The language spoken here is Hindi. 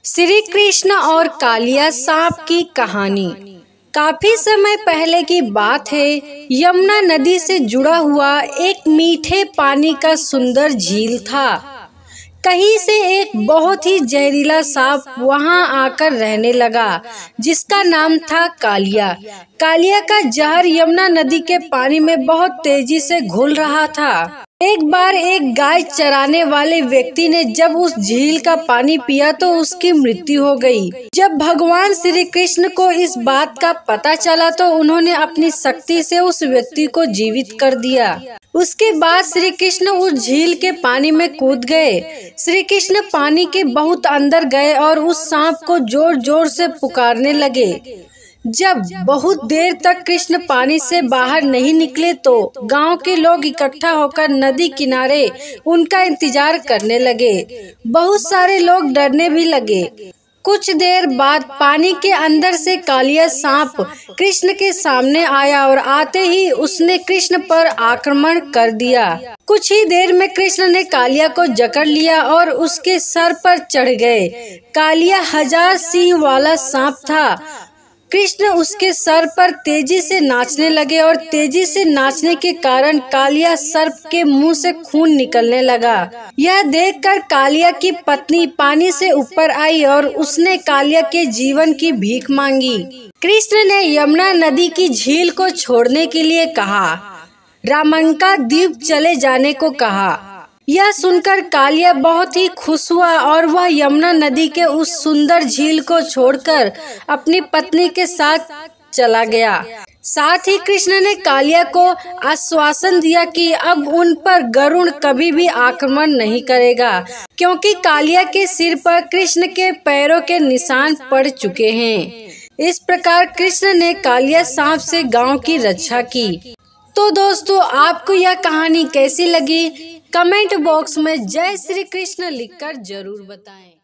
श्री कृष्ण और कालिया सांप की कहानी। काफी समय पहले की बात है। यमुना नदी से जुड़ा हुआ एक मीठे पानी का सुंदर झील था। कहीं से एक बहुत ही जहरीला सांप वहां आकर रहने लगा, जिसका नाम था कालिया। कालिया का जहर यमुना नदी के पानी में बहुत तेजी से घुल रहा था। एक बार एक गाय चराने वाले व्यक्ति ने जब उस झील का पानी पिया तो उसकी मृत्यु हो गई। जब भगवान श्री कृष्ण को इस बात का पता चला तो उन्होंने अपनी शक्ति से उस व्यक्ति को जीवित कर दिया। उसके बाद श्री कृष्ण उस झील के पानी में कूद गए। श्री कृष्ण पानी के बहुत अंदर गए और उस सांप को जोर जोर से पुकारने लगे। जब बहुत देर तक कृष्ण पानी से बाहर नहीं निकले तो गांव के लोग इकट्ठा होकर नदी किनारे उनका इंतजार करने लगे। बहुत सारे लोग डरने भी लगे। कुछ देर बाद पानी के अंदर से कालिया सांप कृष्ण के सामने आया और आते ही उसने कृष्ण पर आक्रमण कर दिया। कुछ ही देर में कृष्ण ने कालिया को जकड़ लिया और उसके सर पर चढ़ गए। कालिया 1000 सींग वाला सांप था। कृष्ण उसके सर पर तेजी से नाचने लगे और तेजी से नाचने के कारण कालिया सर्प के मुंह से खून निकलने लगा। यह देखकर कालिया की पत्नी पानी से ऊपर आई और उसने कालिया के जीवन की भीख मांगी। कृष्ण ने यमुना नदी की झील को छोड़ने के लिए कहा, रामंका द्वीप चले जाने को कहा। यह सुनकर कालिया बहुत ही खुश हुआ और वह यमुना नदी के उस सुंदर झील को छोड़कर अपनी पत्नी के साथ चला गया। साथ ही कृष्ण ने कालिया को आश्वासन दिया कि अब उन पर गरुड़ कभी भी आक्रमण नहीं करेगा, क्योंकि कालिया के सिर पर कृष्ण के पैरों के निशान पड़ चुके हैं। इस प्रकार कृष्ण ने कालिया सांप से गांव की रक्षा की। तो दोस्तों, आपको यह कहानी कैसी लगी? कमेंट बॉक्स में जय श्री कृष्ण लिखकर जरूर बताएं।